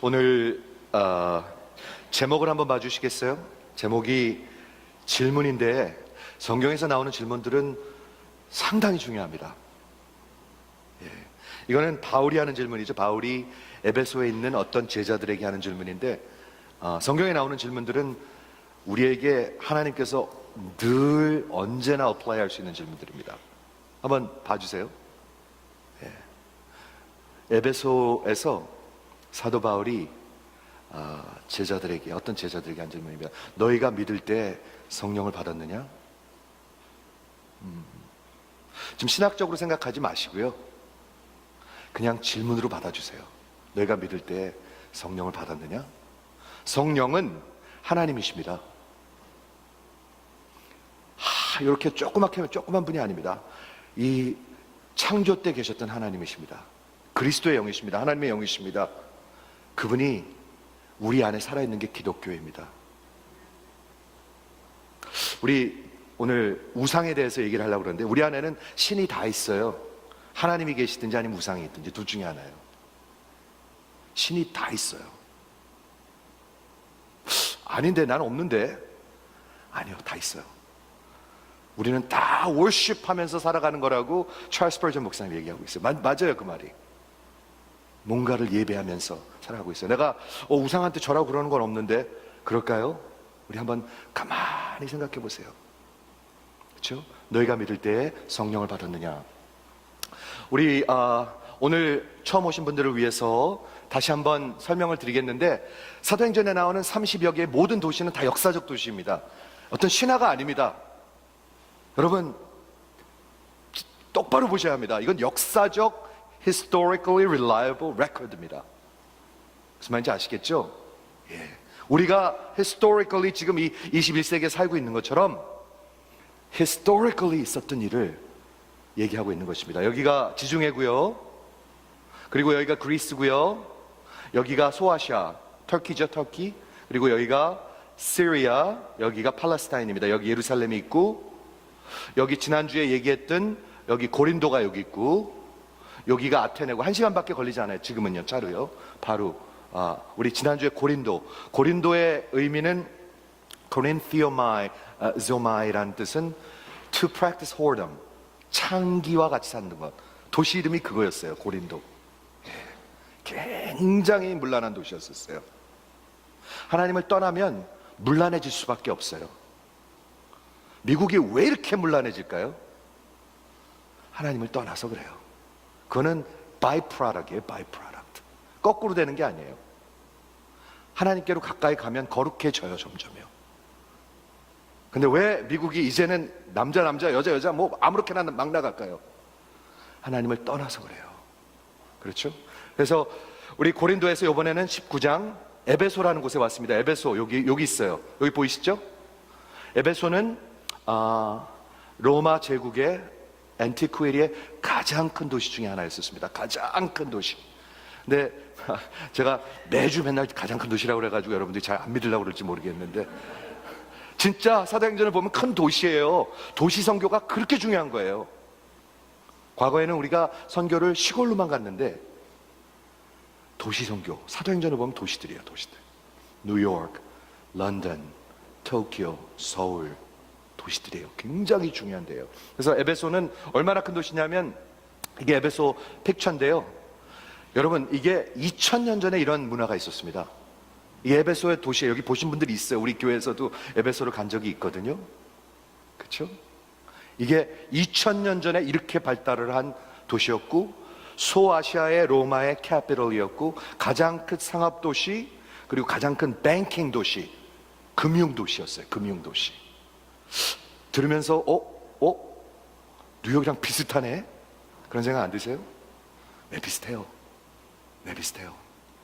오늘 제목을 한번 봐주시겠어요? 제목이 질문인데 성경에서 나오는 질문들은 상당히 중요합니다. 이거는 바울이 하는 질문이죠. 바울이 에베소에 있는 어떤 제자들에게 하는 질문인데 성경에 나오는 질문들은 우리에게 하나님께서 늘 언제나 어플라이 할 수 있는 질문들입니다. 한번 봐주세요. 에베소에서 사도 바울이 제자들에게, 어떤 제자들에게 한 질문입니다. 너희가 믿을 때 성령을 받았느냐? 지금 신학적으로 생각하지 마시고요, 그냥 질문으로 받아주세요. 너희가 믿을 때 성령을 받았느냐? 성령은 하나님이십니다. 이렇게 조그만 분이 아닙니다. 이 창조 때 계셨던 하나님이십니다. 그리스도의 영이십니다. 하나님의 영이십니다. 그분이 우리 안에 살아있는 게 기독교입니다. 우리 오늘 우상에 대해서 얘기를 하려고 그러는데, 우리 안에는 신이 다 있어요. 하나님이 계시든지 아니면 우상이 있든지 둘 중에 하나예요. 신이 다 있어요. 아닌데, 난 없는데. 아니요, 다 있어요. 우리는 다 월십하면서 살아가는 거라고 찰스 스퍼전 목사님이 얘기하고 있어요. 맞아요, 그 말이. 뭔가를 예배하면서 살아가고 있어요. 내가 우상한테 절하고 그러는 건 없는데 그럴까요? 우리 한번 가만히 생각해 보세요. 그렇죠? 너희가 믿을 때에 성령을 받았느냐? 우리 오늘 처음 오신 분들을 위해서 다시 한번 설명을 드리겠는데, 사도행전에 나오는 30여 개의 모든 도시는 다 역사적 도시입니다. 어떤 신화가 아닙니다. 여러분 똑바로 보셔야 합니다. 이건 역사적 historically reliable record입니다. 무슨 말인지 아시겠죠? 우리가 historically 지금 이 21세기에 살고 있는 것처럼 historically 있었던 일을 얘기하고 있는 것입니다. 여기가 지중해고요, 그리고 여기가 그리스고요, 여기가 소아시아, 터키죠, 터키. 그리고 여기가 시리아, 여기가 팔레스타인입니다. 여기 예루살렘이 있고, 여기 지난주에 얘기했던 여기 고린도가 여기 있고, 여기가 아테네고, 1시간밖에 걸리지 않아요. 지금은요, 차로요. 바로 우리 지난주에 고린도의 의미는 코린티오마이, 조마이라는 뜻은 to practice whoredom, 창기와 같이 사는 것. 도시 이름이 그거였어요, 고린도. 굉장히 문란한 도시였었어요. 하나님을 떠나면 문란해질 수밖에 없어요. 미국이 왜 이렇게 문란해질까요? 하나님을 떠나서 그래요. 그거는 byproduct이에요, byproduct. 거꾸로 되는 게 아니에요. 하나님께로 가까이 가면 거룩해져요, 점점요. 근데 왜 미국이 이제는 남자 여자 뭐 아무렇게나 막 나갈까요? 하나님을 떠나서 그래요. 그렇죠? 그래서 우리 고린도에서 이번에는 19장 에베소라는 곳에 왔습니다. 에베소 여기 있어요. 여기 보이시죠? 에베소는 로마 제국의 엔티쿠이리의 가장 큰 도시 중에 하나였었습니다. 가장 큰 도시. 근데 제가 매주 맨날 가장 큰 도시라고 그래가지고 여러분들이 잘 안 믿으려고 그럴지 모르겠는데, 진짜 사도행전을 보면 큰 도시예요. 도시 선교가 그렇게 중요한 거예요. 과거에는 우리가 선교를 시골로만 갔는데, 도시 선교, 사도행전을 보면 도시들이에요, 도시들. 뉴욕, 런던, 도쿄, 서울, 도시들이에요. 굉장히 중요한 데예요. 그래서 에베소는 얼마나 큰 도시냐면, 이게 에베소 픽처인데요, 여러분 이게 2000년 전에 이런 문화가 있었습니다. 이 에베소의 도시에, 여기 보신 분들이 있어요. 우리 교회에서도 에베소를 간 적이 있거든요. 그렇죠? 이게 2000년 전에 이렇게 발달을 한 도시였고, 소아시아의 로마의 캐피털이었고, 가장 큰 상업도시, 그리고 가장 큰 뱅킹 도시, 금융도시였어요. 금융도시. 들으면서 뉴욕이랑 비슷하네? 그런 생각 안 드세요? 네, 비슷해요. 네, 비슷해요.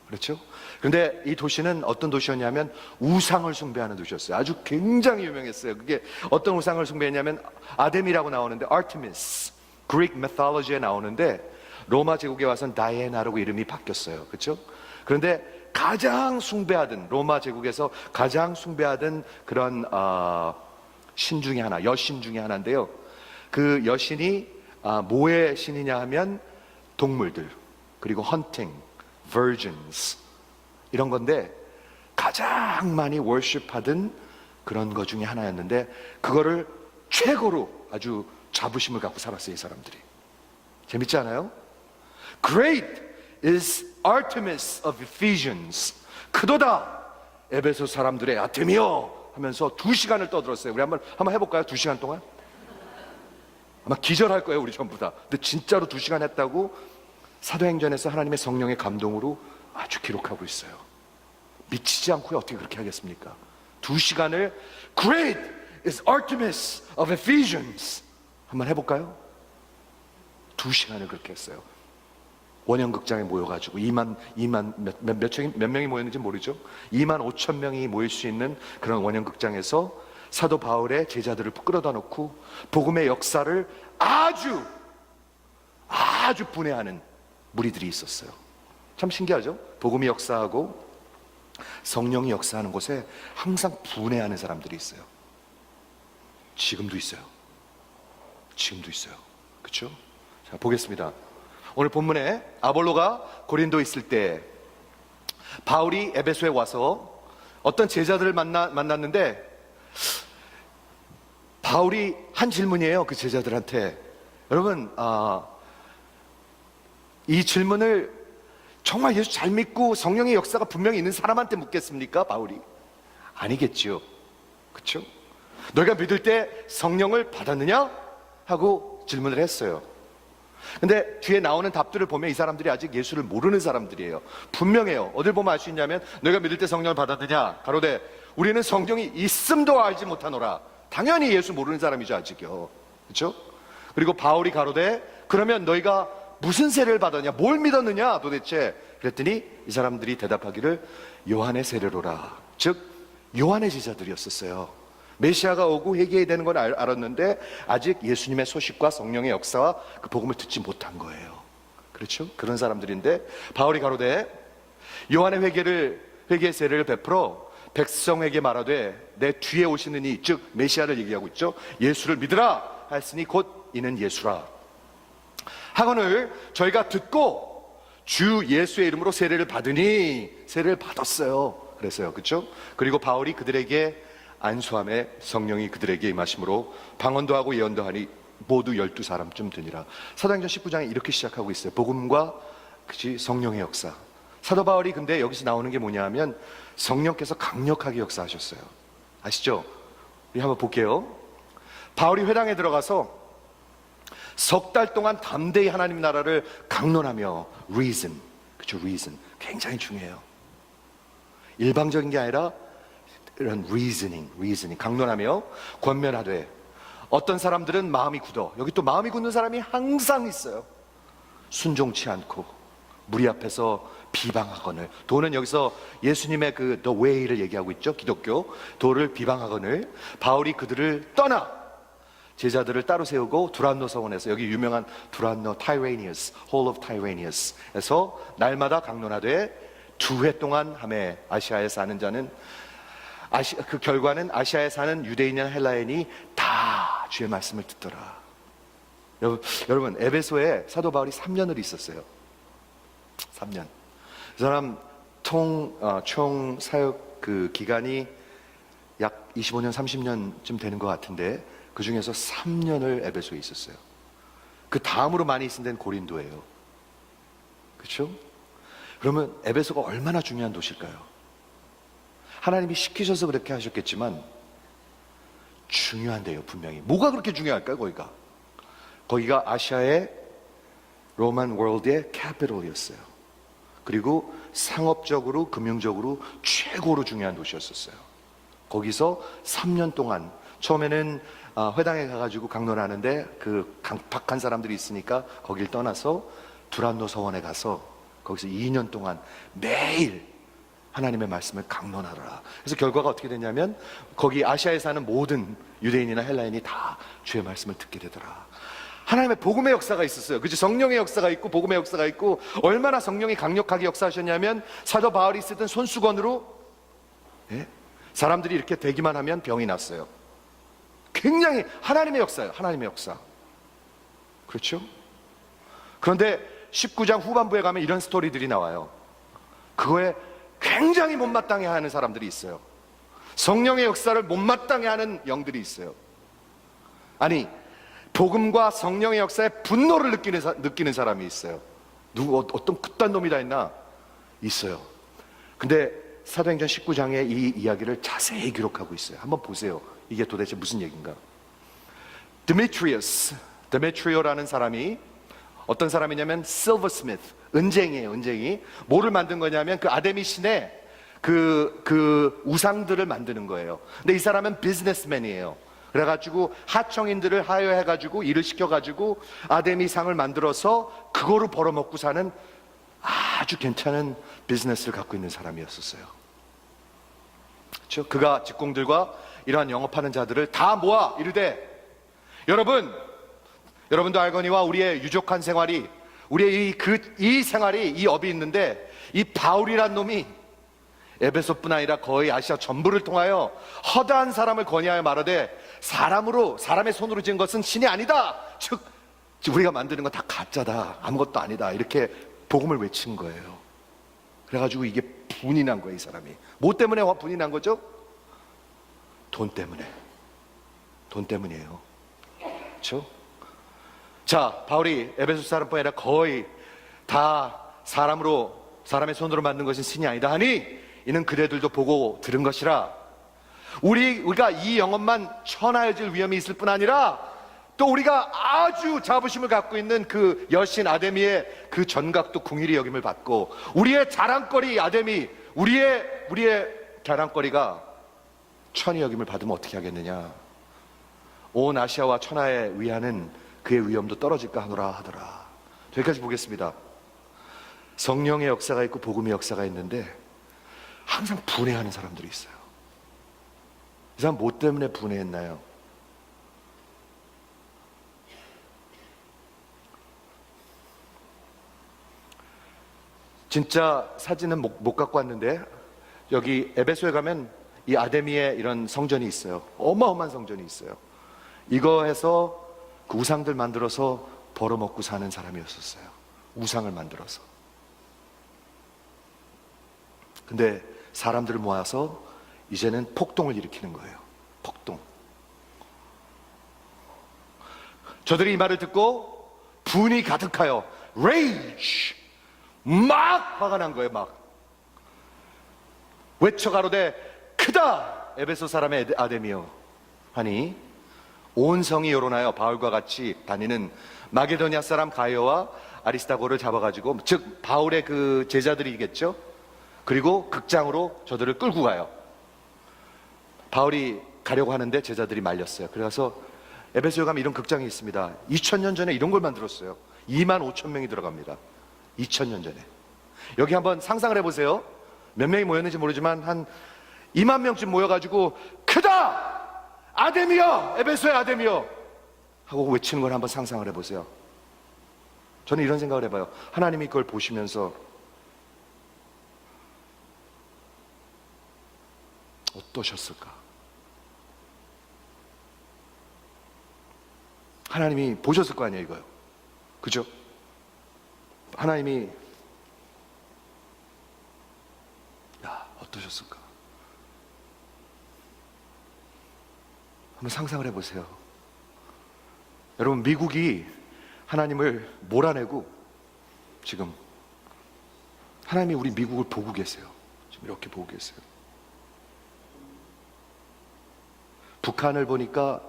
그렇죠? 그런데 이 도시는 어떤 도시였냐면 우상을 숭배하는 도시였어요. 아주 굉장히 유명했어요. 그게 어떤 우상을 숭배했냐면, 아데미라고 나오는데, 아르테미스, 그릭 미톨로지에 나오는데, 로마 제국에 와서는 다이애나라고 이름이 바뀌었어요. 그렇죠? 그런데 가장 숭배하던, 로마 제국에서 가장 숭배하던 그런 신 중에 하나, 여신 중에 하나인데요, 그 여신이 뭐의 신이냐 하면 동물들, 그리고 헌팅, virgins, 이런 건데 가장 많이 월십하던 그런 것 중에 하나였는데 그거를 최고로 아주 자부심을 갖고 살았어요, 이 사람들이. 재밌지 않아요? Great is Artemis of Ephesians. 크도다 에베소 사람들의 아테미여 하면서 2시간을 떠들었어요. 우리 한번 해볼까요? 2시간 동안? 아마 기절할 거예요, 우리 전부 다. 근데 진짜로 2시간 했다고 사도행전에서 하나님의 성령의 감동으로 아주 기록하고 있어요. 미치지 않고 어떻게 그렇게 하겠습니까? 2시간을 Great is Artemis of Ephesians 한번 해볼까요? 2시간을 그렇게 했어요. 원형극장에 모여가지고 몇 명이 모였는지 모르죠. 2만 5천 명이 모일 수 있는 그런 원형극장에서 사도 바울의 제자들을 끌어다 놓고 복음의 역사를 아주 분해하는 무리들이 있었어요. 참 신기하죠? 복음이 역사하고 성령이 역사하는 곳에 항상 분해하는 사람들이 있어요. 지금도 있어요. 그렇죠? 자, 보겠습니다. 오늘 본문에 아볼로가 고린도에 있을 때 바울이 에베소에 와서 어떤 제자들을 만났는데 바울이 한 질문이에요. 그 제자들한테. 여러분, 이 질문을 정말 예수 잘 믿고 성령의 역사가 분명히 있는 사람한테 묻겠습니까? 바울이? 아니겠지요. 그렇죠? 너희가 믿을 때 성령을 받았느냐? 하고 질문을 했어요. 근데 뒤에 나오는 답들을 보면 이 사람들이 아직 예수를 모르는 사람들이에요. 분명해요. 어딜 보면 알 수 있냐면 너희가 믿을 때 성령을 받았느냐? 가로되 우리는 성령이 있음도 알지 못하노라. 당연히 예수 모르는 사람이죠, 아직요. 그렇죠? 그리고 바울이 가로되 그러면 너희가 무슨 세례를 받았냐? 뭘 믿었느냐 도대체? 그랬더니 이 사람들이 대답하기를 요한의 세례로라. 즉 요한의 제자들이었었어요. 메시아가 오고 회개해야 되는 건 알았는데 아직 예수님의 소식과 성령의 역사와 그 복음을 듣지 못한 거예요. 그렇죠? 그런 사람들인데 바울이 가로되 요한의 회개의 세례를 베풀어 백성에게 말하되 내 뒤에 오시는 이, 즉 메시아를 얘기하고 있죠. 예수를 믿으라 하였으니 곧 이는 예수라 하거늘 저희가 듣고 주 예수의 이름으로 세례를 받으니 세례를 받았어요. 그래서요. 그렇죠? 그리고 바울이 그들에게 안수함에 성령이 그들에게 임하심으로 방언도 하고 예언도 하니 모두 12사람쯤 되니라. 사도행전 19장에 이렇게 시작하고 있어요. 복음과 성령의 역사. 사도 바울이 근데 여기서 나오는 게 뭐냐 하면 성령께서 강력하게 역사하셨어요. 아시죠? 우리 한번 볼게요. 바울이 회당에 들어가서 석 달 동안 담대히 하나님 나라를 강론하며 reason, 그렇죠? reason 굉장히 중요해요. 일방적인 게 아니라 이런 reasoning 강론하며 권면하되 어떤 사람들은 마음이 굳어. 여기 또 마음이 굳는 사람이 항상 있어요. 순종치 않고 무리 앞에서 비방하거늘. 도는 여기서 예수님의 그 the way를 얘기하고 있죠. 기독교 도를 비방하거늘 바울이 그들을 떠나 제자들을 따로 세우고 두란노 서원에서, 여기 유명한 두란노 타이레니우스, 홀 오브 타이레니우스에서 날마다 강론하되 2회 동안 하매 아시아에 사는 자는 그 결과는 아시아에 사는 유대인이나 헬라인이 다 주의 말씀을 듣더라. 여러분 에베소에 사도 바울이 3년을 있었어요. 3년. 그 사람 총 사역 그 기간이 약 25년 30년쯤 되는 것 같은데 그 중에서 3년을 에베소에 있었어요. 그 다음으로 많이 있은 데는 고린도예요. 그렇죠? 그러면 에베소가 얼마나 중요한 도시일까요? 하나님이 시키셔서 그렇게 하셨겠지만 중요한데요, 분명히. 뭐가 그렇게 중요할까요, 거기가? 거기가 아시아의 로만 월드의 캐피털이었어요. 그리고 상업적으로, 금융적으로 최고로 중요한 도시였었어요. 거기서 3년 동안 처음에는 회당에 가가지고 강론하는데 그 강팍한 사람들이 있으니까 거길 떠나서 두란노 서원에 가서 거기서 2년 동안 매일 하나님의 말씀을 강론하더라. 그래서 결과가 어떻게 됐냐면 거기 아시아에 사는 모든 유대인이나 헬라인이 다 주의 말씀을 듣게 되더라. 하나님의 복음의 역사가 있었어요. 그치? 성령의 역사가 있고 복음의 역사가 있고, 얼마나 성령이 강력하게 역사하셨냐면 사도 바울이 쓰던 손수건으로 사람들이 이렇게 대기만 하면 병이 났어요. 굉장히 하나님의 역사예요. 하나님의 역사. 그렇죠? 그런데 19장 후반부에 가면 이런 스토리들이 나와요. 그거에 굉장히 못마땅해 하는 사람들이 있어요. 성령의 역사를 못마땅해 하는 영들이 있어요. 아니, 복음과 성령의 역사에 분노를 느끼는 사람이 있어요. 어떤 그딴 놈이 다 있나? 있어요. 근데 사도행전 19장에 이 이야기를 자세히 기록하고 있어요. 한번 보세요. 이게 도대체 무슨 얘기인가? 데메트리오라는 사람이 어떤 사람이냐면 silversmith, 은쟁이에요. 은쟁이. 뭐를 만든 거냐면 그 아데미 신의 그 우상들을 만드는 거예요. 근데 이 사람은 비즈니스맨이에요. 그래가지고 하청인들을 하여해가지고 일을 시켜가지고 아데미 상을 만들어서 그거로 벌어먹고 사는 아주 괜찮은 비즈니스를 갖고 있는 사람이었었어요. 그렇죠? 그가 직공들과 이러한 영업하는 자들을 다 모아 이르되, 여러분도 알거니와 우리의 유족한 생활이, 우리의 이 생활이, 이 업이 있는데, 이 바울이란 놈이 에베소뿐 아니라 거의 아시아 전부를 통하여 허다한 사람을 권위하여 말하되 사람의 손으로 지은 것은 신이 아니다. 즉 우리가 만드는 건 다 가짜다. 아무것도 아니다. 이렇게 복음을 외친 거예요. 그래가지고 이게 분이 난 거예요. 이 사람이. 뭐 때문에 분이 난 거죠? 돈 때문에. 돈 때문이에요. 그렇죠? 자, 바울이 에베소 사람뿐 아니라 거의 다 사람의 손으로 만든 것은 신이 아니다 하니 이는 그대들도 보고 들은 것이라. 우리가 이 영혼만 천하여질 위험이 있을 뿐 아니라 또 우리가 아주 자부심을 갖고 있는 그 여신 아데미의 그 전각도 궁일이 여김을 받고, 우리의 자랑거리 아데미, 우리의 자랑거리가 천이 여김을 받으면 어떻게 하겠느냐. 온 아시아와 천하에 위하는 그의 위엄도 떨어질까 하더라. 여기까지 보겠습니다. 성령의 역사가 있고 복음의 역사가 있는데 항상 분해하는 사람들이 있어요. 이 사람 뭐 때문에 분해했나요? 진짜 사진은 못 갖고 왔는데 여기 에베소에 가면 이 아데미의 이런 성전이 있어요. 어마어마한 성전이 있어요. 이거 해서 그 우상들 만들어서 벌어먹고 사는 사람이었었어요. 우상을 만들어서. 근데 사람들을 모아서 이제는 폭동을 일으키는 거예요. 폭동. 저들이 이 말을 듣고 분이 가득하여 rage, 막 화가 난 거예요. 막 외쳐 가로되 크다 에베소 사람의 아데미여 하니 온 성이 여론하여 바울과 같이 다니는 마게도니아 사람 가이오와 아리스타고를 잡아가지고, 즉 바울의 그 제자들이겠죠. 그리고 극장으로 저들을 끌고 가요. 바울이 가려고 하는데 제자들이 말렸어요. 그래서 에베소에 가면 이런 극장이 있습니다. 2000년 전에 이런 걸 만들었어요. 25,000명이 들어갑니다. 2000년 전에. 여기 한번 상상을 해보세요. 몇 명이 모였는지 모르지만 한 2만 명쯤 모여가지고 크다! 아데미여! 에베소의 아데미여! 하고 외치는 걸 한번 상상을 해보세요. 저는 이런 생각을 해봐요. 하나님이 그걸 보시면서 어떠셨을까? 하나님이 보셨을 거 아니에요, 이거요. 그죠? 하나님이 어떠셨을까? 한번 상상을 해보세요. 여러분, 미국이 하나님을 몰아내고 지금 하나님이 우리 미국을 보고 계세요. 지금 이렇게 보고 계세요. 북한을 보니까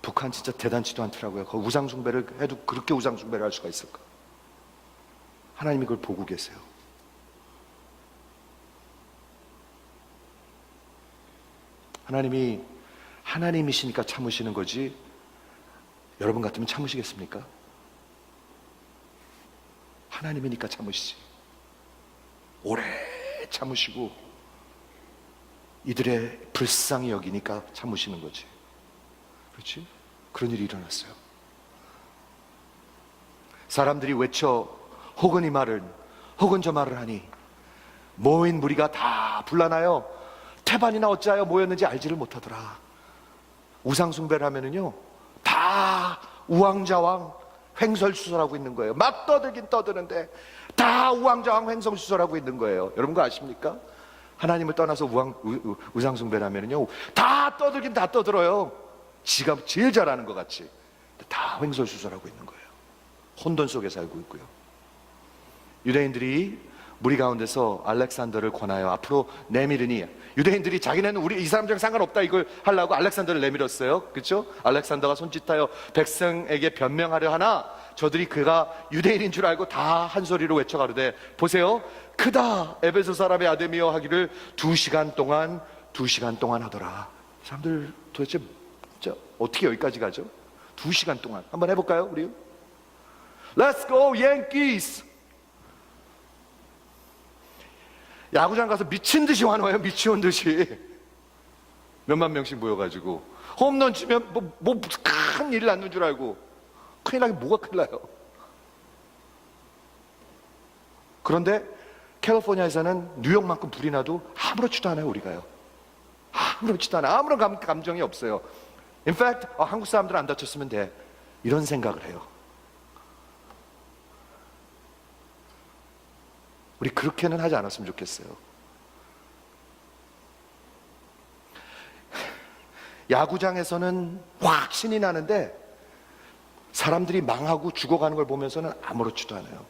북한 진짜 대단치도 않더라고요. 거기 우상숭배를 해도 그렇게 우상숭배를 할 수가 있을까? 하나님이 그걸 보고 계세요. 하나님이 하나님이시니까 참으시는 거지 여러분 같으면 참으시겠습니까? 하나님이니까 참으시지. 오래 참으시고 이들의 불쌍히 여기니까 참으시는 거지. 그렇지? 그런 일이 일어났어요. 사람들이 외쳐 혹은 이 말을 혹은 저 말을 하니 모인 무리가 다 불러나요. 태반이나 어찌하여 모였는지 알지를 못하더라. 우상 숭배를 하면은요 다 우왕좌왕 횡설수설하고 있는 거예요. 막 떠들긴 떠드는데 다 우왕좌왕 횡설수설하고 있는 거예요. 여러분 그거 아십니까? 하나님을 떠나서 우상숭배를 하면요 다 떠들긴 다 떠들어요. 지가 제일 잘하는 것 같이. 다 횡설수설하고 있는 거예요. 혼돈 속에 살고 있고요. 유대인들이 무리 가운데서 알렉산더를 권하여 앞으로 내밀으니, 유대인들이 자기네는 우리 이 사람들랑 상관없다 이걸 하려고 알렉산더를 내밀었어요. 그렇죠? 알렉산더가 손짓하여 백성에게 변명하려 하나 저들이 그가 유대인인 줄 알고 다 한 소리로 외쳐가로되 보세요 크다 에베소 사람의 아들이여 하기를 2시간 동안 하더라. 사람들 도대체 진짜 어떻게 여기까지 가죠? 2시간 동안 한번 해볼까요 우리? Let's go Yankees. 야구장 가서 미친 듯이 환호해요. 미치온 듯이 몇만 명씩 모여가지고 홈런 치면 뭐 큰 일이 났는 줄 알고. 큰일 나긴 뭐가 큰일 나요. 그런데 캘리포니아에서는 뉴욕만큼 불이 나도 아무렇지도 않아요. 우리가요 아무렇지도 않아요. 아무런 감정이 없어요. In fact 한국 사람들은 안 다쳤으면 돼 이런 생각을 해요. 우리 그렇게는 하지 않았으면 좋겠어요. 야구장에서는 확 신이 나는데 사람들이 망하고 죽어가는 걸 보면서는 아무렇지도 않아요.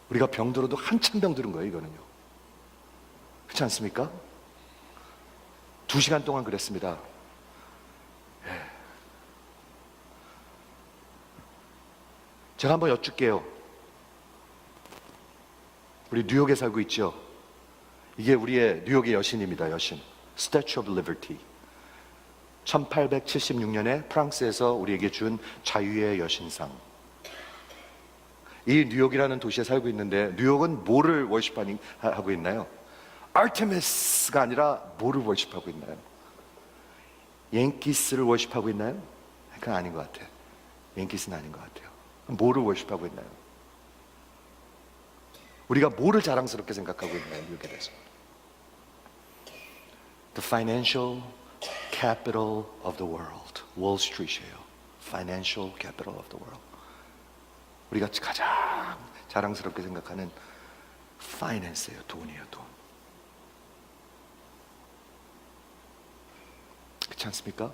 우리가 병들어도 한참 병들은 거예요. 이거는요 그렇지 않습니까? 2시간 동안 그랬습니다. 제가 한번 여쭐게요. 우리 뉴욕에 살고 있죠. 이게 우리의 뉴욕의 여신입니다. 여신 Statue of Liberty. 1876년에 프랑스에서 우리에게 준 자유의 여신상. 이 뉴욕이라는 도시에 살고 있는데 뉴욕은 뭐를 워십하고 있나요? 아르테미스가 아니라 뭐를 워십하고 있나요? 양키스를 워십하고 있나요? 그건 아닌 것 같아요. 양키스는 아닌 것 같아요. 뭐를 워십하고 있나요? 우리가 뭐를 자랑스럽게 생각하고 있나요? 뉴욕에 대해서 The financial capital of the world, Wall Street이에요. Financial capital of the world. 우리가 가장 자랑스럽게 생각하는 finance예요. 돈이에요. 돈. 그렇지 않습니까?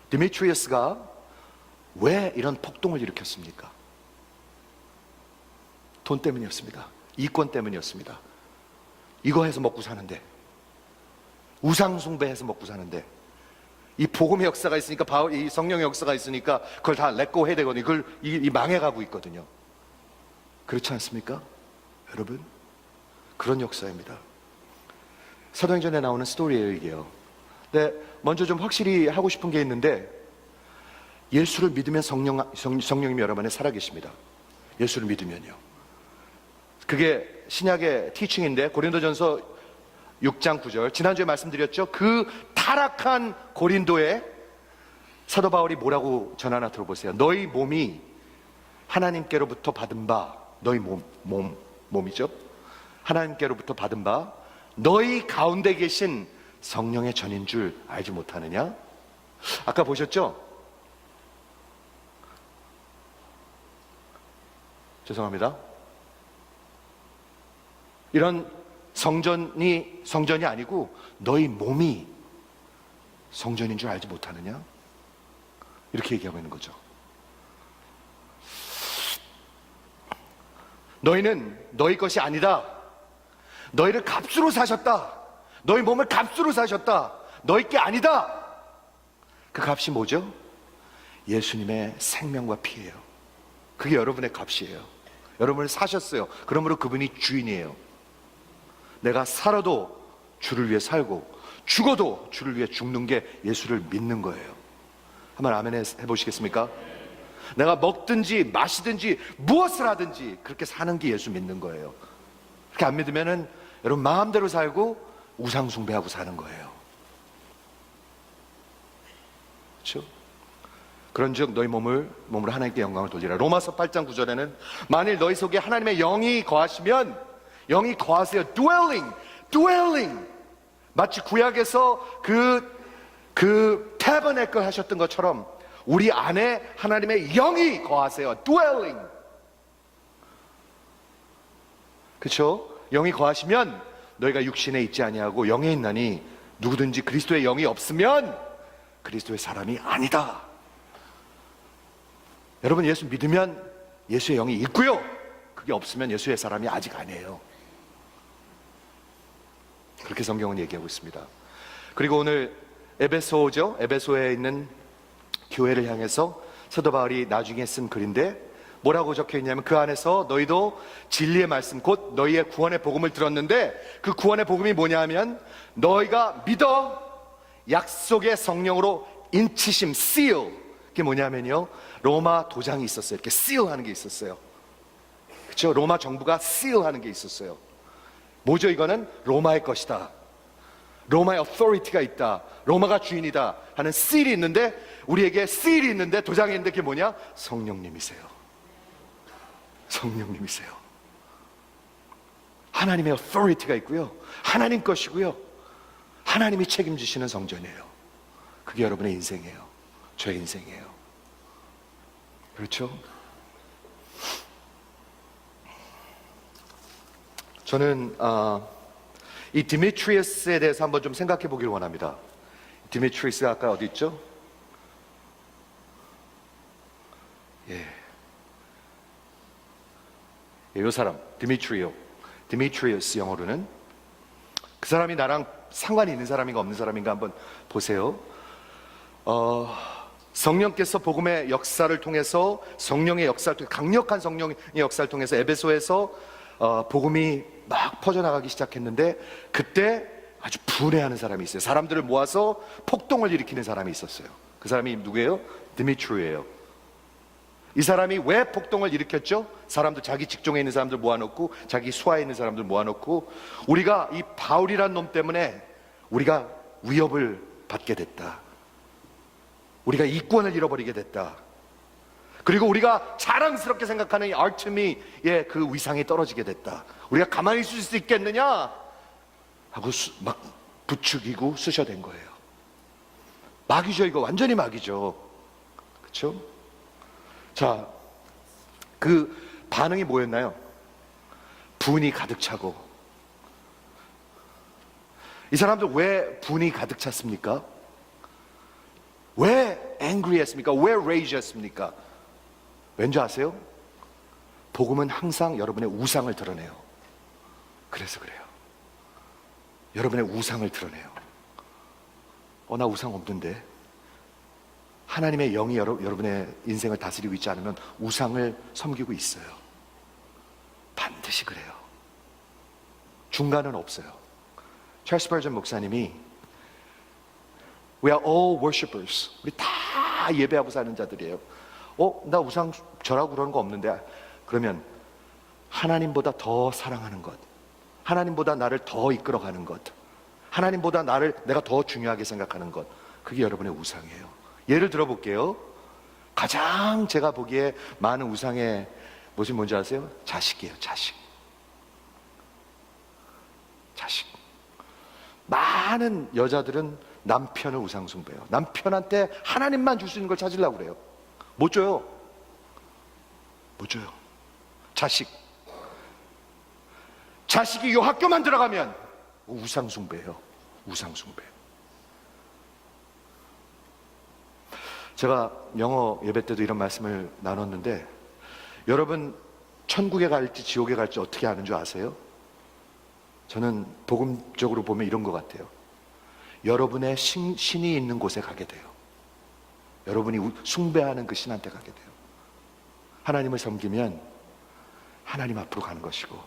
디미트리어스가 왜 이런 폭동을 일으켰습니까? 돈 때문이었습니다. 이권 때문이었습니다. 이거 해서 먹고 사는데, 우상 숭배해서 먹고 사는데, 이 복음의 역사가 있으니까, 이 성령의 역사가 있으니까 그걸 다 렛고 해야 되거든요. 그걸 이 망해가고 있거든요. 그렇지 않습니까? 여러분, 그런 역사입니다. 사도행전에 나오는 스토리예요, 이게요. 근데 먼저 좀 확실히 하고 싶은 게 있는데, 예수를 믿으면 성령님이 여러분 안에 살아계십니다. 예수를 믿으면요. 그게 신약의 티칭인데 고린도전서 6장 9절 지난주에 말씀드렸죠. 그 타락한 고린도에 사도 바울이 뭐라고 전하나 들어보세요. 너희 몸이 하나님께로부터 받은 바, 너희 몸이죠. 하나님께로부터 받은 바 너희 가운데 계신 성령의 전인 줄 알지 못하느냐? 아까 보셨죠? 죄송합니다. 이런 성전이 아니고 너희 몸이 성전인 줄 알지 못하느냐? 이렇게 얘기하고 있는 거죠. 너희는 너희 것이 아니다. 너희를 값으로 사셨다. 너희 몸을 값으로 사셨다. 너희 게 아니다. 그 값이 뭐죠? 예수님의 생명과 피예요. 그게 여러분의 값이에요. 여러분을 사셨어요. 그러므로 그분이 주인이에요. 내가 살아도 주를 위해 살고 죽어도 주를 위해 죽는 게 예수를 믿는 거예요. 한번 아멘 해보시겠습니까? 내가 먹든지 마시든지 무엇을 하든지 그렇게 사는 게 예수 믿는 거예요. 그렇게 안 믿으면은 여러분 마음대로 살고 우상 숭배하고 사는 거예요. 그렇죠? 그런즉 너희 몸으로 하나님께 영광을 돌리라. 로마서 8장 9절에는 만일 너희 속에 하나님의 영이 거하시면, 영이 거하세요. dwelling. 마치 구약에서 그 태버네클 하셨던 것처럼 우리 안에 하나님의 영이 거하세요. dwelling. 그렇죠? 영이 거하시면 너희가 육신에 있지 아니하고 영에 있나니 누구든지 그리스도의 영이 없으면 그리스도의 사람이 아니다. 여러분, 예수 믿으면 예수의 영이 있고요, 그게 없으면 예수의 사람이 아직 아니에요. 그렇게 성경은 얘기하고 있습니다. 그리고 오늘 에베소죠. 에베소에 있는 교회를 향해서 사도 바울이 나중에 쓴 글인데 뭐라고 적혀 있냐면, 그 안에서 너희도 진리의 말씀 곧 너희의 구원의 복음을 들었는데, 그 구원의 복음이 뭐냐 하면 너희가 믿어 약속의 성령으로 인치심, seal. 그게 뭐냐면요, 로마 도장이 있었어요. 이렇게 seal 하는 게 있었어요. 그렇죠? 로마 정부가 seal 하는 게 있었어요. 뭐죠? 이거는 로마의 것이다, 로마의 authority가 있다, 로마가 주인이다 하는 seal이 있는데, 우리에게 seal이 있는데, 도장이 있는데, 그게 뭐냐? 성령님이세요. 성령님이세요. 하나님의 authority가 있고요, 하나님 것이고요, 하나님이 책임지시는 성전이에요. 그게 여러분의 인생이에요. 저의 인생이에요. 그렇죠? 저는 이 디미트리우스에 대해서 한번 좀 생각해 보기를 원합니다. 디미트리우스가 아까 어디 있죠? 이 사람 디미트리우스, 영어로는. 그 사람이 나랑 상관이 있는 사람인가 없는 사람인가 한번 보세요. 성령께서 복음의 역사를 통해서, 성령의 역사를 통해, 강력한 성령의 역사를 통해서 에베소에서 복음이 막 퍼져나가기 시작했는데, 그때 아주 분해하는 사람이 있어요. 사람들을 모아서 폭동을 일으키는 사람이 있었어요. 그 사람이 누구예요? 디미트리예요. 이 사람이 왜 폭동을 일으켰죠? 사람들, 자기 직종에 있는 사람들 모아놓고, 자기 수하에 있는 사람들 모아놓고, 우리가 이 바울이란 놈 때문에 우리가 위협을 받게 됐다, 우리가 이권을 잃어버리게 됐다, 그리고 우리가 자랑스럽게 생각하는 이 아르테미의 그 위상이 떨어지게 됐다, 우리가 가만히 있을 수 있겠느냐 하고 막 부추기고 쑤셔댄 거예요. 마귀죠. 이거 완전히 마귀죠. 그렇죠? 자, 그 반응이 뭐였나요? 분이 가득 차고. 이 사람들 왜 분이 가득 찼습니까? 왜 angry 했습니까? 왜 rage 했습니까? 왠지 아세요? 복음은 항상 여러분의 우상을 드러내요. 그래서 그래요. 여러분의 우상을 드러내요. 나 우상 없는데. 하나님의 영이 여러분의 인생을 다스리고 있지 않으면 우상을 섬기고 있어요. 반드시 그래요. 중간은 없어요. 찰스 스퍼전 목사님이 We are all worshippers. 우리 다 예배하고 사는 자들이에요. 나 우상 절하고 그러는 거 없는데. 그러면 하나님보다 더 사랑하는 것, 하나님보다 나를 더 이끌어가는 것, 하나님보다 내가 더 중요하게 생각하는 것, 그게 여러분의 우상이에요. 예를 들어 볼게요. 가장 제가 보기에 많은 우상의 모습이 뭔지 아세요? 자식이에요. 자식. 많은 여자들은 남편을 우상 숭배해요. 남편한테 하나님만 줄 수 있는 걸 찾으려고 그래요. 못 줘요. 자식이 요 학교만 들어가면 우상 숭배해요. 우상 숭배. 제가 영어 예배 때도 이런 말씀을 나눴는데, 여러분 천국에 갈지 지옥에 갈지 어떻게 아는 줄 아세요? 저는 복음적으로 보면 이런 것 같아요. 여러분의 신이 있는 곳에 가게 돼요. 여러분이 숭배하는 그 신한테 가게 돼요. 하나님을 섬기면 하나님 앞으로 가는 것이고,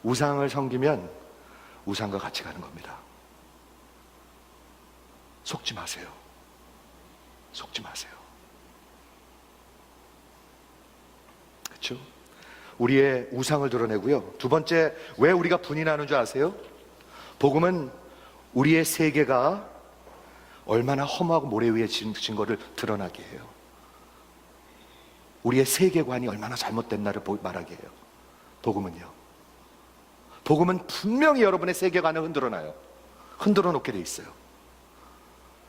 우상을 섬기면 우상과 같이 가는 겁니다. 속지 마세요. 그렇죠? 우리의 우상을 드러내고요. 두 번째, 왜 우리가 분이 나는 줄 아세요? 복음은 우리의 세계가 얼마나 험하고 모래 위에 진 거를 드러나게 해요. 우리의 세계관이 얼마나 잘못됐나를 말하게 해요. 복음은 분명히 여러분의 세계관을 흔들어놔요. 흔들어 놓게 돼 있어요.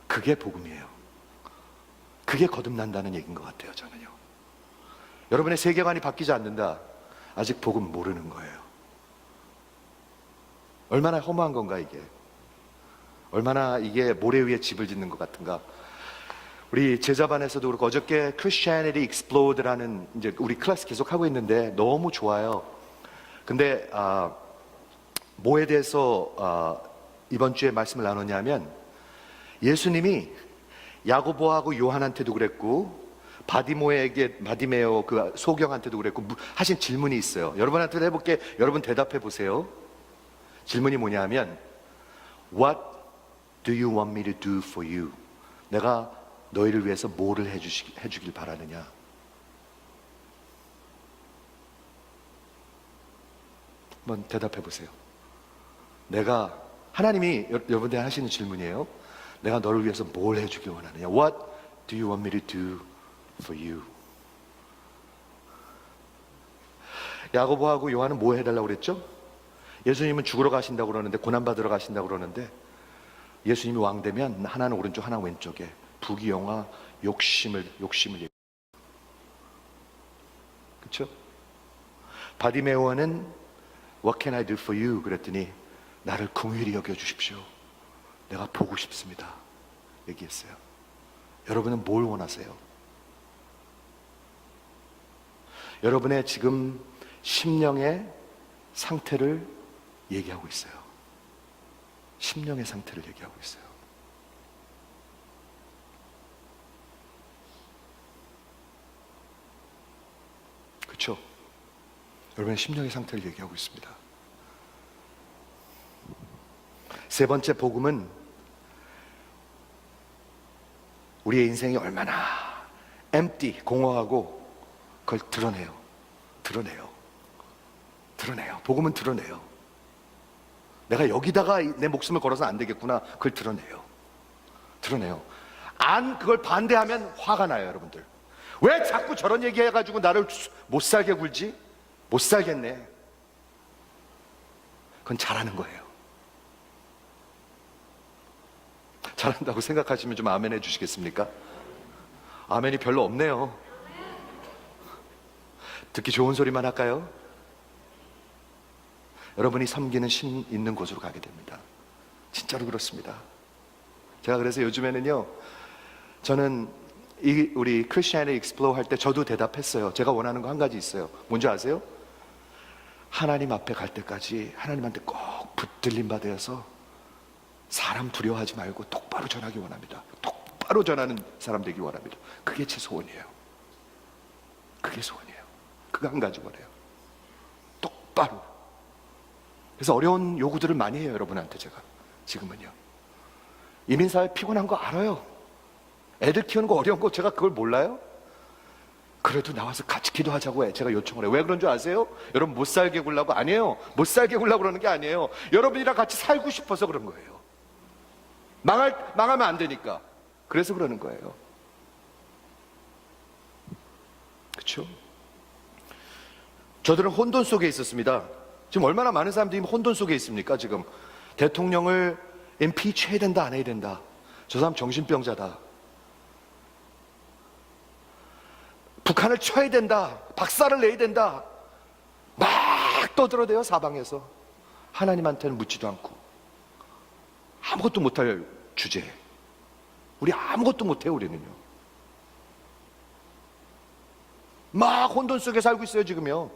그게 복음이에요. 그게 거듭난다는 얘기인 것 같아요, 저는요. 여러분의 세계관이 바뀌지 않는다, 아직 복음 모르는 거예요. 얼마나 허무한 건가 이게. 얼마나 이게 모래 위에 집을 짓는 것 같은가. 우리 제자반에서도 그렇고 어저께 Christianity Explode라는 이제 우리 클래스 계속 하고 있는데 너무 좋아요. 근데 뭐에 대해서 이번 주에 말씀을 나눴냐면, 예수님이 야고보하고 요한한테도 그랬고 바디메오 그 소경한테도 그랬고 하신 질문이 있어요. 여러분한테도 해볼게. 여러분 대답해 보세요. 질문이 뭐냐면 What do you want me to do for you? 내가 너희를 위해서 뭐를 해주길 바라느냐? 한번 대답해 보세요. 하나님이 여러분들 하시는 질문이에요. 내가 너를 위해서 뭘 해주길 원하느냐? What do you want me to do for you? 야고보하고 요한은 뭐 해달라고 그랬죠? 예수님은 죽으러 가신다고 그러는데, 고난받으러 가신다고 그러는데, 예수님이 왕 되면 하나는 오른쪽 하나는 왼쪽에 부귀영화 욕심을 그렇죠? 바디메오는 What can I do for you? 그랬더니 나를 긍휼히 여겨주십시오. 내가 보고 싶습니다. 얘기했어요. 여러분은 뭘 원하세요? 여러분의 지금 심령의 상태를 얘기하고 있어요. 심령의 상태를 얘기하고 있어요. 그렇죠? 여러분의 심령의 상태를 얘기하고 있습니다. 세 번째 복음은 우리의 인생이 얼마나 empty, 공허하고 그걸 드러내요. 복음은 드러내요. 내가 여기다가 내 목숨을 걸어서 안 되겠구나. 그걸 드러내요. 그걸 반대하면 화가 나요, 여러분들. 왜 자꾸 저런 얘기 해가지고 나를 못 살게 굴지? 못 살겠네. 그건 잘하는 거예요. 잘한다고 생각하시면 좀 아멘 해주시겠습니까? 아멘이 별로 없네요. 듣기 좋은 소리만 할까요? 여러분이 섬기는 신 있는 곳으로 가게 됩니다. 진짜로 그렇습니다. 제가 그래서 요즘에는요, 저는 우리 Christianity Explore 할 때 저도 대답했어요. 제가 원하는 거 한 가지 있어요. 뭔지 아세요? 하나님 앞에 갈 때까지 하나님한테 꼭 붙들림 받아서 사람 두려워하지 말고 똑바로 전하기 원합니다. 똑바로 전하는 사람 되기 원합니다. 그게 제 소원이에요. 그거 한 가지 원해요. 똑바로. 그래서 어려운 요구들을 많이 해요, 여러분한테 제가. 지금은요. 이민사회 피곤한 거 알아요. 애들 키우는 거 어려운 거 제가 그걸 몰라요? 그래도 나와서 같이 기도하자고 제가 요청을 해요. 왜 그런 줄 아세요? 여러분 못 살게 굴라고? 아니에요. 못 살게 굴라고 그러는 게 아니에요. 여러분이랑 같이 살고 싶어서 그런 거예요. 망하면 안 되니까. 그래서 그러는 거예요. 그렇죠? 저들은 혼돈 속에 있었습니다. 지금 얼마나 많은 사람들이 혼돈 속에 있습니까? 지금 대통령을 impeach 해야 된다, 안 해야 된다. 저 사람 정신병자다. 북한을 쳐야 된다, 박살을 내야 된다. 막 떠들어대요, 사방에서. 하나님한테는 묻지도 않고. 아무것도 못할 주제. 우리 아무것도 못해요, 우리는요. 막 혼돈 속에 살고 있어요, 지금요.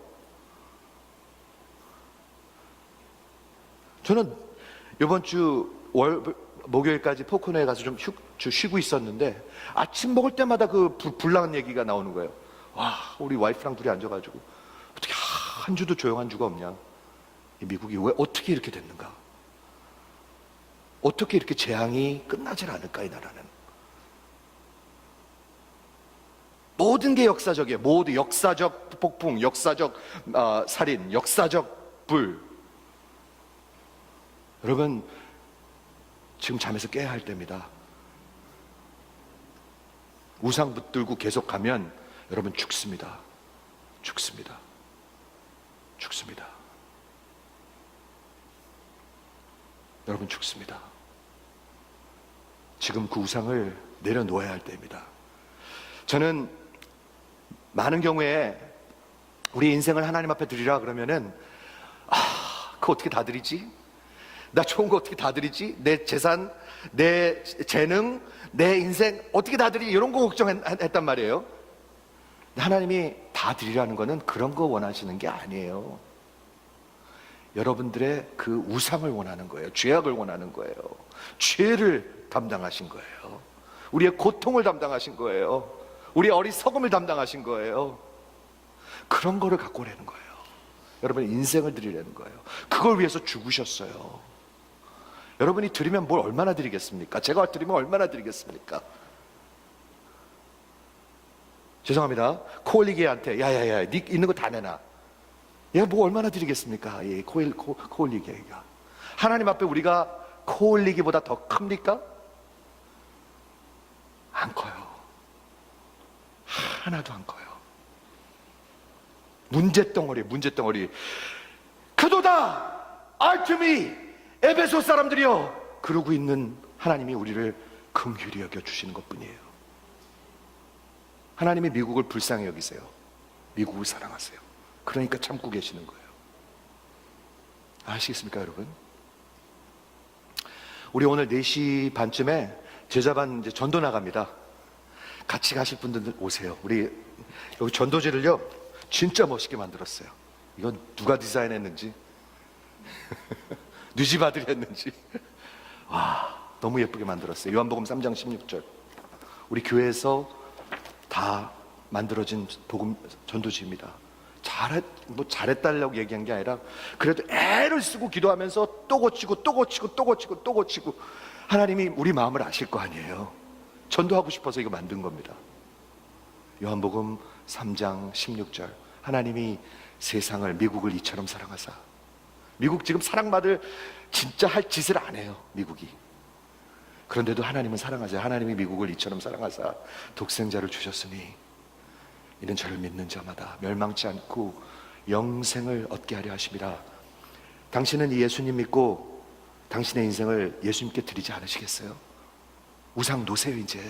저는 이번 주 목요일까지 포코노에 가서 좀 쉬고 있었는데, 아침 먹을 때마다 그 불나는 얘기가 나오는 거예요. 와, 우리 와이프랑 둘이 앉아가지고 어떻게 한 주도 조용한 주가 없냐. 이 미국이 왜 어떻게 이렇게 됐는가. 어떻게 이렇게 재앙이 끝나질 않을까, 이 나라는. 모든 게 역사적이에요. 모두 역사적 폭풍, 역사적 살인, 역사적 불. 여러분, 지금 잠에서 깨야 할 때입니다. 우상 붙들고 계속 가면 여러분 죽습니다. 여러분 죽습니다. 지금 그 우상을 내려놓아야 할 때입니다. 저는 많은 경우에 우리 인생을 하나님 앞에 드리라 그러면은 그거 어떻게 다 드리지? 나 좋은 거 어떻게 다 드리지? 내 재산, 내 재능, 내 인생 어떻게 다 드리지? 이런 거 걱정했단 말이에요. 하나님이 다 드리라는 거는 그런 거 원하시는 게 아니에요. 여러분들의 그 우상을 원하는 거예요. 죄악을 원하는 거예요. 죄를 담당하신 거예요. 우리의 고통을 담당하신 거예요. 우리의 어리석음을 담당하신 거예요. 그런 거를 갖고 오라는 거예요. 여러분의 인생을 드리라는 거예요. 그걸 위해서 죽으셨어요. 여러분이 드리면 뭘 얼마나 드리겠습니까? 제가 드리면 얼마나 드리겠습니까? 죄송합니다. 코 올리기한테 야야야 네 있는 거 다 내놔. 얘가 뭐 얼마나 드리겠습니까? 예, 코 올리기가. 하나님 앞에 우리가 코 올리기보다 더 큽니까? 안 커요. 하나도 안 커요. 문제덩어리. 그도다 아르테미 에베소 사람들이여, 그러고 있는 하나님이 우리를 긍휼히 여겨 주시는 것뿐이에요. 하나님이 미국을 불쌍히 여기세요. 미국을 사랑하세요. 그러니까 참고 계시는 거예요. 아시겠습니까 여러분? 우리 오늘 4시 반쯤에 제자반 이제 전도 나갑니다. 같이 가실 분들 오세요. 우리 여기 전도지를요 진짜 멋있게 만들었어요. 이건 누가 디자인했는지 뉴집 아들이 했는지 와, 너무 예쁘게 만들었어요. 요한복음 3장 16절. 우리 교회에서 다 만들어진 복음 전도지입니다. 잘했다려고 얘기한 게 아니라 그래도 애를 쓰고 기도하면서 또 고치고 하나님이 우리 마음을 아실 거 아니에요. 전도하고 싶어서 이거 만든 겁니다. 요한복음 3장 16절. 하나님이 세상을, 미국을 이처럼 사랑하사. 미국 지금 사랑받을 진짜 할 짓을 안 해요, 미국이. 그런데도 하나님은 사랑하세요. 하나님이 미국을 이처럼 사랑하사 독생자를 주셨으니 이는 저를 믿는 자마다 멸망치 않고 영생을 얻게 하려 하심이라. 당신은 이 예수님 믿고 당신의 인생을 예수님께 드리지 않으시겠어요? 우상 놓으세요. 이제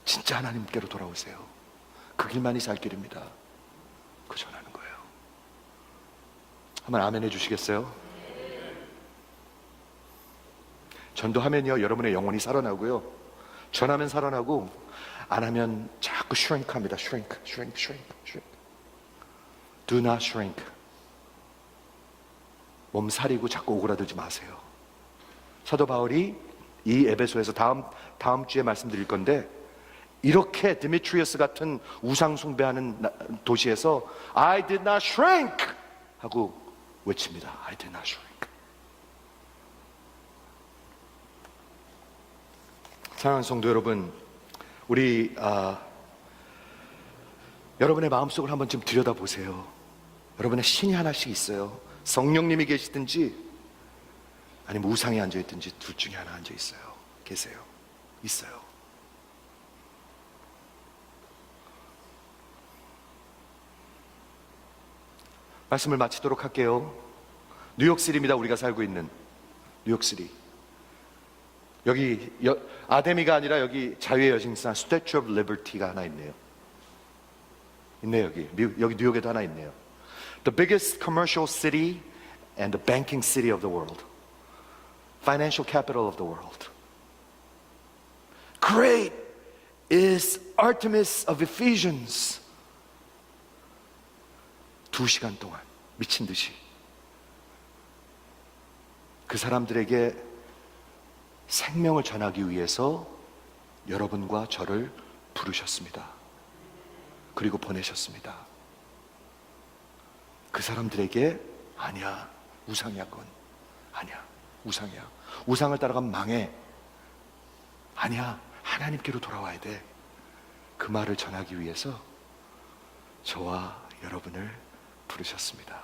진짜 하나님께로 돌아오세요. 그 길만이 살 길입니다. 그거 전하는 거예요. 한번 아멘 해주시겠어요? 전도하면요 여러분의 영혼이 살아나고요, 전하면 살아나고, 안 하면 자꾸 shrink 합니다. shrink. Do not shrink. 몸 사리고 자꾸 오그라들지 마세요. 사도 바울이 이 에베소에서 다음 주에 말씀드릴 건데, 이렇게 데미트리어스 같은 우상 숭배하는 도시에서 I did not shrink 하고 외칩니다. I did not shrink. 사랑하는 성도 여러분, 우리 여러분의 마음속을 한번 좀 들여다보세요. 여러분의 신이 하나씩 있어요. 성령님이 계시든지 아니면 우상에 앉아있든지 둘 중에 하나 앉아있어요. 계세요. 있어요. 말씀을 마치도록 할게요. 뉴욕시티입니다. 우리가 살고 있는 뉴욕시티. 여기 아데미가 아니라 여기 자유의 여신상 Statue of Liberty가 하나 있네요. 여기 뉴욕에도 하나 있네요. The biggest commercial city and the banking city of the world. Financial capital of the world. Great is Artemis of Ephesians. 2시간 동안 미친 듯이 그 사람들에게 생명을 전하기 위해서 여러분과 저를 부르셨습니다. 그리고 보내셨습니다. 그 사람들에게 아니야, 우상이야, 그건 아니야, 우상이야, 우상을 따라가면 망해, 아니야, 하나님께로 돌아와야 돼. 그 말을 전하기 위해서 저와 여러분을 부르셨습니다.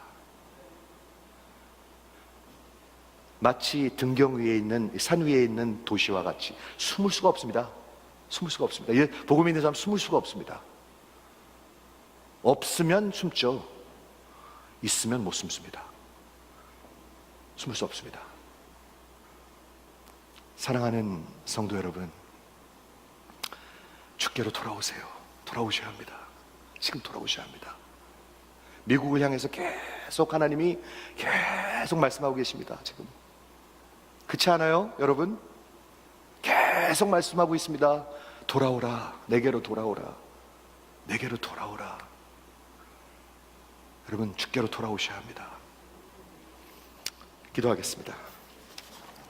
마치 등경 위에 있는, 산 위에 있는 도시와 같이 숨을 수가 없습니다. 숨을 수가 없습니다. 복음 있는 사람 숨을 수가 없습니다. 없으면 숨죠. 있으면 못 숨습니다. 숨을 수 없습니다. 사랑하는 성도 여러분, 주께로 돌아오세요. 돌아오셔야 합니다. 지금 돌아오셔야 합니다. 미국을 향해서 계속 하나님이 계속 말씀하고 계십니다. 지금 그렇지 않아요, 여러분? 계속 말씀하고 있습니다. 돌아오라, 내게로 돌아오라, 내게로 돌아오라. 여러분, 주께로 돌아오셔야 합니다. 기도하겠습니다.